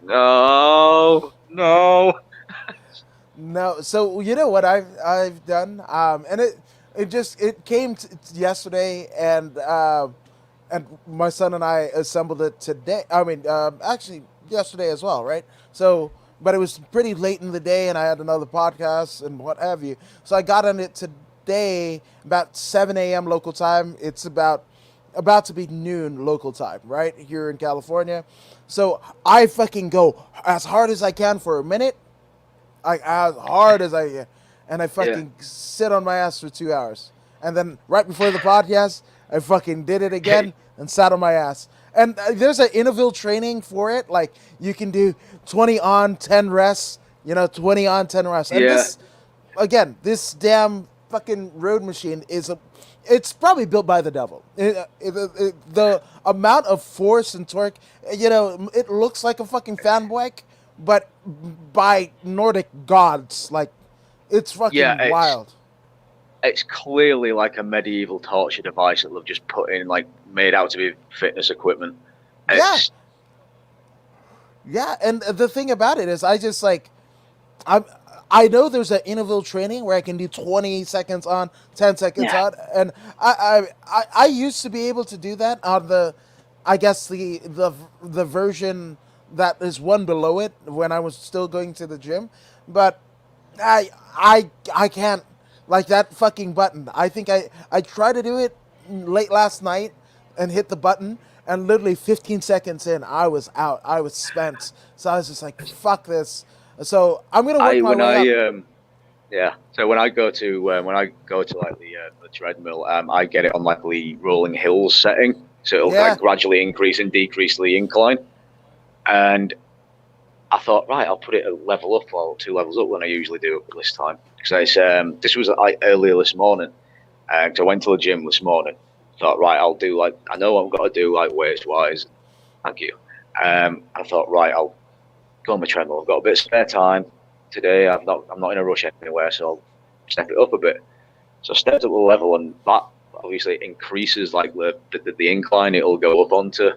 No, no. No, so you know what I've done, and it came yesterday, and and my son and I assembled it today. I mean, actually yesterday as well, right? So, but it was pretty late in the day, and I had another podcast and what have you. So I got on it today about 7 a.m. local time. It's about to be noon local time, right here in California. So I fucking go as hard as I can for a minute, like as hard as I can, and I fucking sit on my ass for 2 hours, and then right before the podcast, I fucking did it again and sat on my ass. And there's an interval training for it, like you can do 20 on, 10 rests, 20 on, 10 rests. And Yeah. this damn fucking road machine it's probably built by the devil. The amount of force and torque, it looks like a fucking fan bike, but by Nordic gods, like it's fucking wild. It's clearly like a medieval torture device that they've just put in, like made out to be fitness equipment. It's, Yeah, and the thing about it is, I know there's an interval training where I can do 20 seconds on, 10 seconds on, and I used to be able to do that on I guess the version that is one below it when I was still going to the gym, but I can't, like that fucking button. I think I tried to do it late last night and hit the button, and literally 15 seconds in, I was out. I was spent. So I was just like, fuck this. So I'm gonna work my way up. So when I go to like the treadmill, I get it on like the rolling hills setting, so it'll like gradually increase and decrease the incline. And I thought, right, I'll put it a level up, or 2 levels up than I usually do at this time. Because this was like earlier this morning. So I went to the gym this morning. Thought, right, I'll do like, I know what I've got to do like weights wise. Thank you. I thought, right, I'll go on my treadmill. I've got a bit of spare time today. I'm not in a rush anywhere, so I'll step it up a bit. So I stepped up the level, and that obviously increases like the incline it'll go up onto.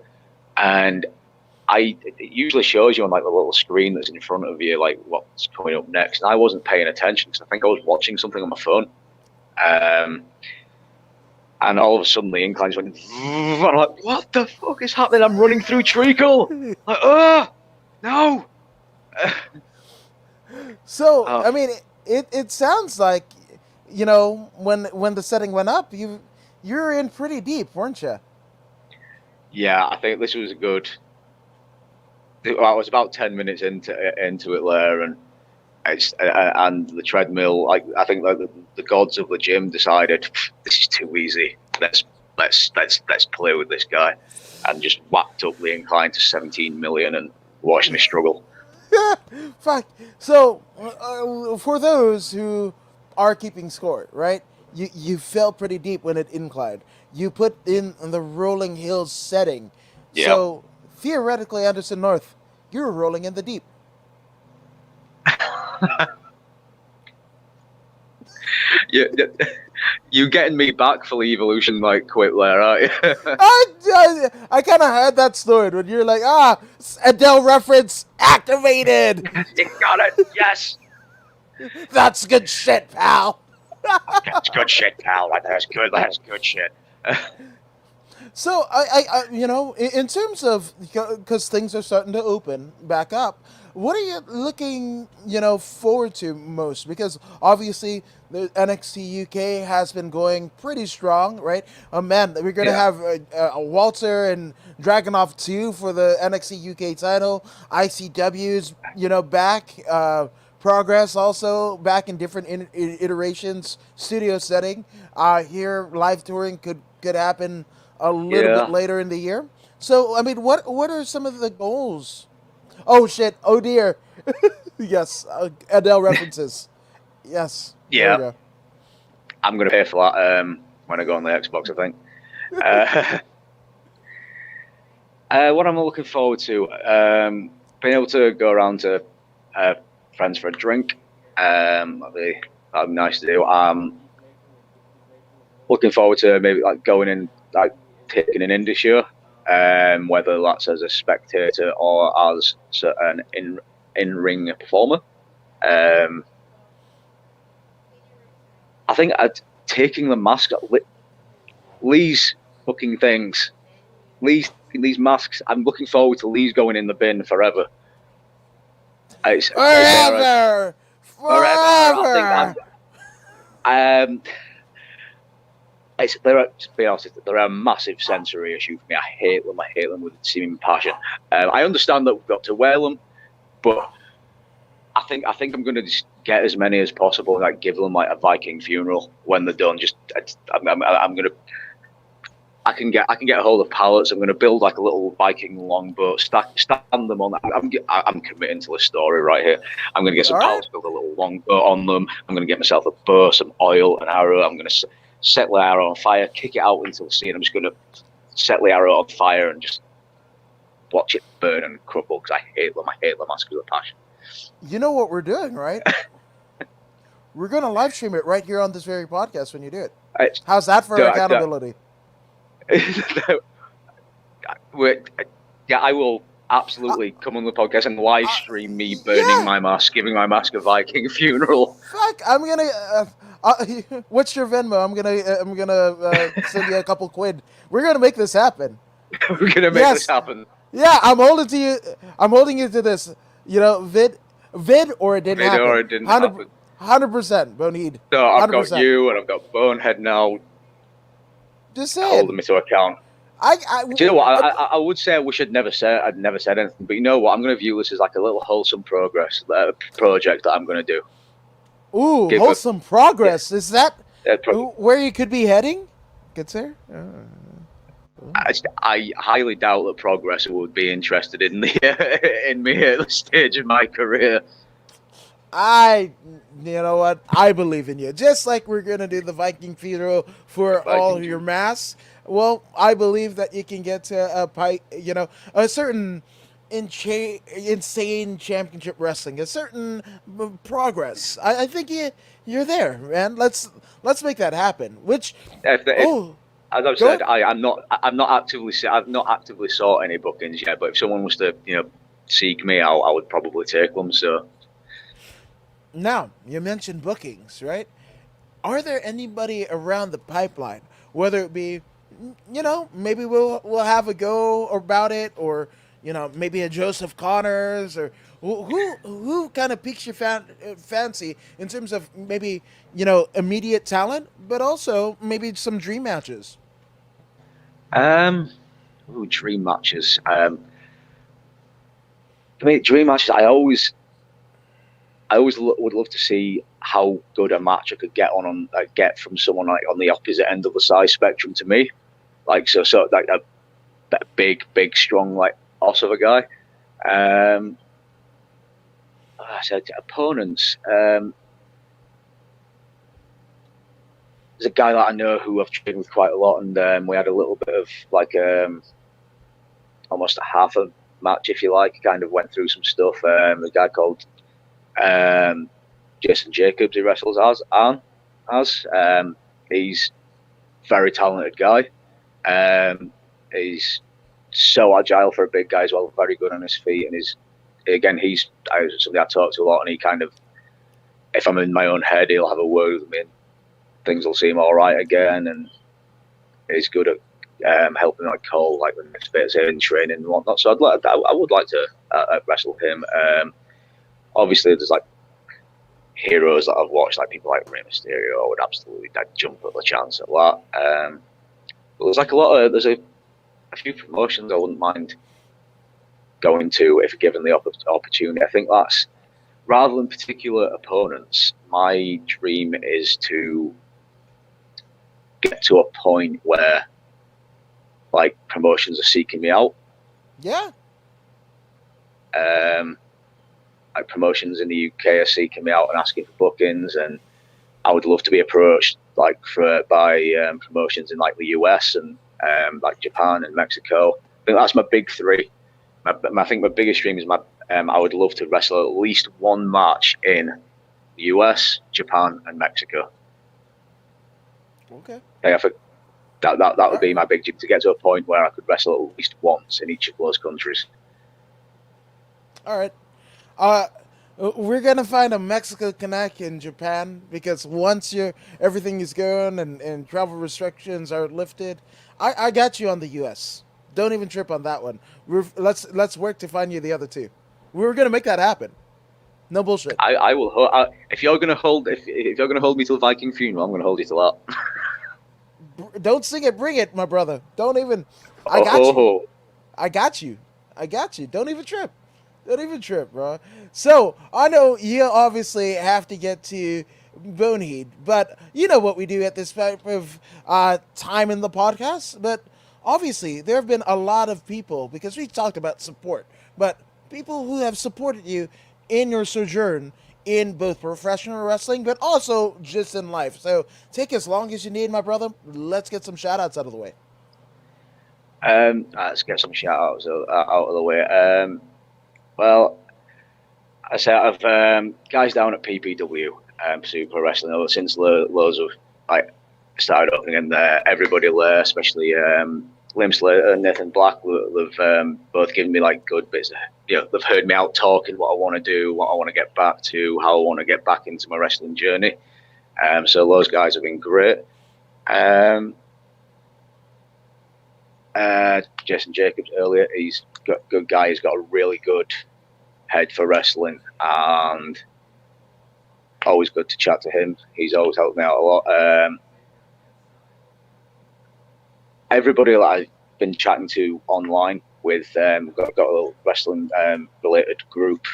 And it usually shows you on like the little screen that's in front of you, like what's coming up next. And I wasn't paying attention because I think I was watching something on my phone. And all of a sudden the incline's went, and I'm like, what the fuck is happening? I'm running through treacle. Like, no. So I mean, it sounds like, when the setting went up, you're in pretty deep, weren't you? Yeah, I think this was a good. I was about 10 minutes into it there, and and the treadmill. I think like the gods of the gym decided this is too easy. Let's play with this guy, and just whacked up the incline to 17 million and watched me struggle. Fuck. So for those who are keeping score, right? You fell pretty deep when it inclined. You put in the rolling hills setting. Yep. So theoretically, Anderson North, you're rolling in the deep. You getting me back for the evolution like quick there, aren't you? I kind of had that story when you're like, Adele reference activated. You got it. Yes. That's good shit, pal. That's good shit, pal. That's good shit. So I in terms of, because things are starting to open back up, what are you looking, forward to most? Because obviously the NXT UK has been going pretty strong, right? Man, we're gonna have Walter and Dragunov 2 for the NXT UK title. ICW's, back. Progress also back in different iterations. Studio setting. Here live touring could happen a little bit later in the year. So, I mean, what are some of the goals? Oh, shit. Oh, dear. Yes. Adele references. Yes. Yeah. I'm going to pay for that when I go on the Xbox, I think. What I'm looking forward to, being able to go around to friends for a drink. That'd be nice to do. Looking forward to maybe like going in, like taking an indie show, whether that's as a spectator or as an in-ring performer. I think taking the mask, Lee's fucking things. these masks. I'm looking forward to these going in the bin forever. Forever. I think to be honest, they're a massive sensory issue for me. I hate them with seeming passion. I understand that we've got to wear them, but I think I'm going to just get as many as possible and like give them like a Viking funeral when they're done. I'm going to. I can get a hold of pallets. I'm going to build like a little Viking longboat, stand them on. I'm committing to a story right here. I'm going to get some pallets, build a little longboat on them. I'm going to get myself a bow, some oil, an arrow. I'm going to set the arrow on fire, kick it out into the sea, and I'm just going to set the arrow on fire and just watch it burn and crumble because I hate them. I hate the mask with a passion. You know what we're doing, right? We're going to live stream it right here on this very podcast when you do it. How's that for accountability? I will absolutely come on the podcast and live stream me burning my mask, giving my mask a Viking funeral. Fuck! I'm gonna. What's your Venmo? I'm gonna send you a couple quid. We're gonna make this happen. We're gonna make this happen. Yeah, I'm holding you to this. You know, vid, or it didn't happen. Or it didn't happen. 100%, Bonid. So I've got you and I've got Bonehead now. Just saying. Holding me to account. Do you know what? I would say I wish I'd never said anything, but you know what? I'm going to view this as like a little wholesome progress project that I'm going to do. Ooh, wholesome progress. Yeah. Is that where you could be heading? Good sir. I highly doubt that Progress would be interested in me at this stage of my career. You know what? I believe in you. Just like we're gonna do the Viking funeral for all your masks. Well, I believe that you can get to a certain insane championship wrestling, a certain progress. I think you're there, man. Let's make that happen. Which as I've said, I've not actively sought any bookings yet. But if someone was to seek me out, I would probably take them. So. Now, you mentioned bookings, right? Are there anybody around the pipeline, whether it be, maybe we'll have a go about it, or, maybe a Joseph Connors, or who kind of piques your fancy in terms of maybe, immediate talent, but also maybe some dream matches? Dream matches. Dream matches, I always would love to see how good a match I could get from someone like on the opposite end of the size spectrum to me, like so like a big strong like oss of a guy. I said opponents. There's a guy that I know who I've trained with quite a lot, and we had a little bit of like almost a half a match, if you like. Kind of went through some stuff. A guy called Jason Jacobs, he wrestles as he's a very talented guy. He's so agile for a big guy as well, very good on his feet, and he's somebody I talk to a lot, and he kind of, if I'm in my own head, he'll have a word with me and things will seem all right again, and he's good at helping like Cole like the next bits in training and whatnot. So I would like to wrestle him. Obviously, there's like heroes that I've watched, like people like Rey Mysterio. I would absolutely jump at the chance at that. But there's like there's a few promotions I wouldn't mind going to if given the opportunity. I think that's, rather than particular opponents, my dream is to get to a point where like promotions are seeking me out. Yeah. Like promotions in the UK are seeking me out and asking for bookings, and I would love to be approached like by promotions in like the US and like Japan and Mexico. I think that's my big three. I think my biggest dream is I would love to wrestle at least one match in the US, Japan, and Mexico. Okay. I think that would be my big dream, to get to a point where I could wrestle at least once in each of those countries. All right. We're gonna find a Mexico connect in Japan, because once everything is going and travel restrictions are lifted, I got you on the US. Don't even trip on that one. Let's work to find you the other two. We're gonna make that happen. No bullshit. I will. If you're gonna hold me till Viking funeral, I'm gonna hold you to that. Don't sing it, bring it, my brother. Don't even. I got you. I got you. I got you. Don't even trip. Don't even trip, bro. So I know you obviously have to get to Boneheed, but you know what we do at this type of time in the podcast. But obviously, there have been a lot of people, because we talked about support, but people who have supported you in your sojourn in both professional wrestling, but also just in life. So take as long as you need, my brother. Let's get some shout outs out of the way. Let's get some shout outs out of the way. Well, I say I've guys down at PPW, Super Wrestling, since loads of started up again there. Everybody there, especially Liam Slater and Nathan Black, they've both given me good bits. They've heard me out talking what I want to do, what I want to get back to, how I want to get back into my wrestling journey. So those guys have been great. Jason Jacobs earlier, he's got a good guy. He's got a really good head for wrestling, and always good to chat to him. He's always helped me out a lot. Everybody that I've been chatting to online with, got a little wrestling related group,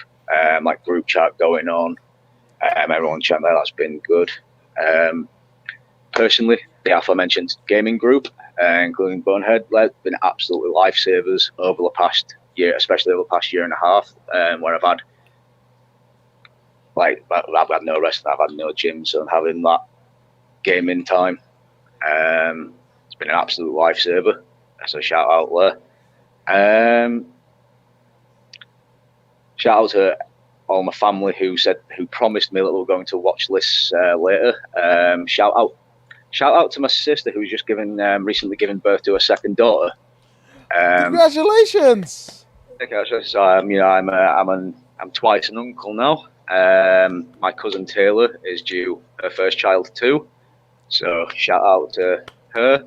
group chat going on. Everyone chatting there, that's been good. Personally, the aforementioned gaming group, including Bonehead, they've been absolutely lifesavers over the past year, especially over the past year and a half, where I've had no wrestling, I've had no gym, so having that gaming time, it's been an absolute lifesaver. So shout out there. Shout out to all my family who promised me that they were going to watch lists later. Shout out to my sister who's just recently given birth to a second daughter. Congratulations! So I'm twice an uncle now. My cousin Taylor is due her first child too. So shout out to her.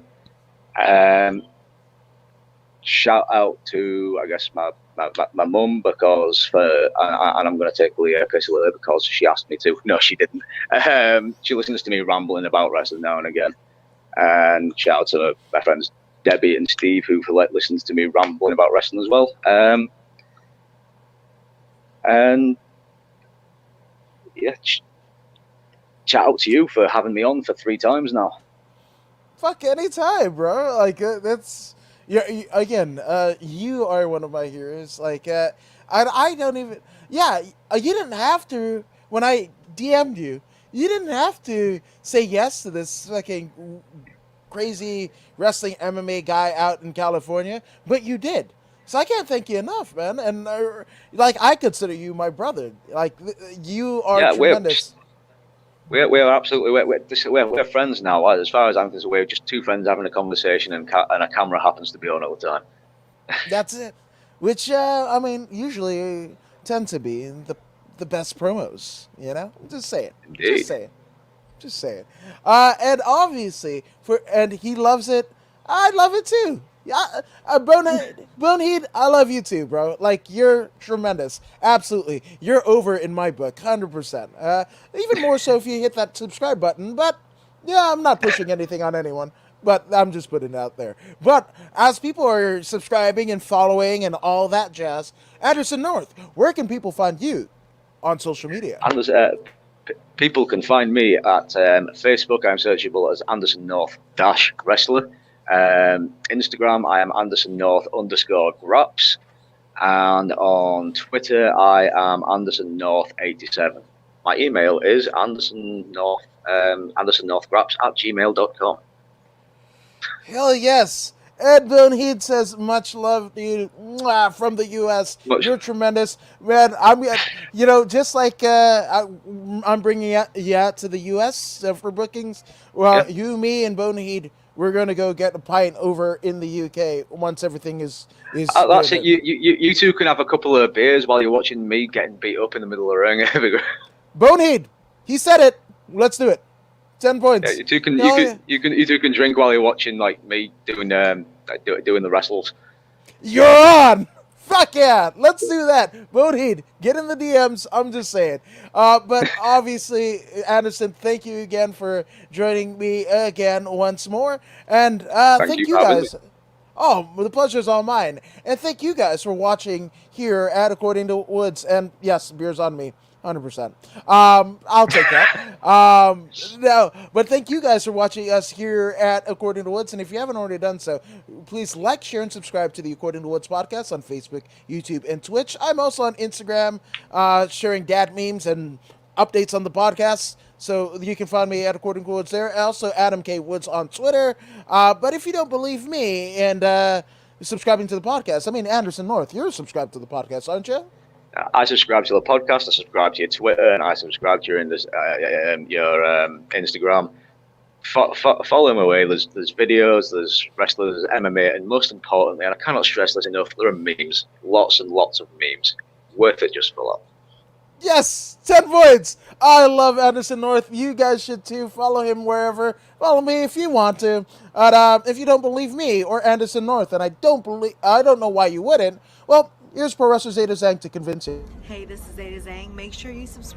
Shout out to, I guess, my mum, because and I'm going to take Leah because she asked me to. No, she didn't. She listens to me rambling about wrestling now and again. And shout out to my friends Debbie and Steve, who listens to me rambling about wrestling as well. And yeah, shout out to you for having me on for 3 times now. Fuck, anytime, bro. That's... Yeah, again, you are one of my heroes. I don't even... Yeah, you didn't have to... When I DM'd you, you didn't have to say yes to this fucking crazy wrestling MMA guy out in California, but you did. So I can't thank you enough, man. And, I consider you my brother. You are tremendous. We're absolutely we're friends now. As far as I'm concerned, we're just 2 friends having a conversation, and a camera happens to be on all the time. That's it. Which usually tend to be the best promos. Just say it. Indeed. Just say it. And obviously, and he loves it. I love it too. Yeah, Bonehead, I love you too, bro. You're tremendous. Absolutely. You're over in my book, 100%. Even more so if you hit that subscribe button, but yeah, I'm not pushing anything on anyone, but I'm just putting it out there. But as people are subscribing and following and all that jazz, Anderson North, where can people find you on social media? People can find me at Facebook. I'm searchable as Anderson North -wrestler. Instagram, I am Anderson North _graps, and on Twitter, I am Anderson North 87. My email is andersonnorthgraps @gmail.com. Hell yes. Ed Bonehead says, much love to you from the U.S. You're tremendous. Man, just like I'm bringing you out to the U.S. For bookings, well, yeah. You, me, and Bonehead, we're going to go get a pint over in the UK once everything is that's it. You two can have a couple of beers while you're watching me getting beat up in the middle of the ring. Bonehead, he said it. Let's do it. 10 points. Yeah, you two can drink while you're watching me doing the wrestles. You're on. Fuck yeah, let's do that. Bodhi, get in the DMs. I'm just saying. But obviously, Anderson, thank you again for joining me again once more, and Thank thank you you for having me. guys. Oh, well, the pleasure's all mine. And thank you guys for watching here at According to Woods. And yes, beer's on me. 100%. I'll take that. No, but thank you guys for watching us here at According to Woods. And if you haven't already done so, please like, share, and subscribe to the According to Woods podcast on Facebook, YouTube, and Twitch. I'm also on Instagram, sharing dad memes and updates on the podcast. So you can find me at According to Woods there. Also, Adam K. Woods on Twitter. But if you don't believe me and subscribing to the podcast, I mean, Anderson North, you're subscribed to the podcast, aren't you? I subscribe to the podcast. I subscribe to your Twitter, and I subscribe to your Instagram. Follow him away. There's videos, there's wrestlers, there's MMA, and most importantly, and I cannot stress this enough, there are memes. Lots and lots of memes. Worth it just for that. Yes, 10 points. I love Anderson North. You guys should too. Follow him wherever. Follow me if you want to. But if you don't believe me or Anderson North, and I don't know why you wouldn't. Well, here's Pro Wrestler Zeta Zhang to convince you. Hey, this is Zeta Zhang. Make sure you subscribe.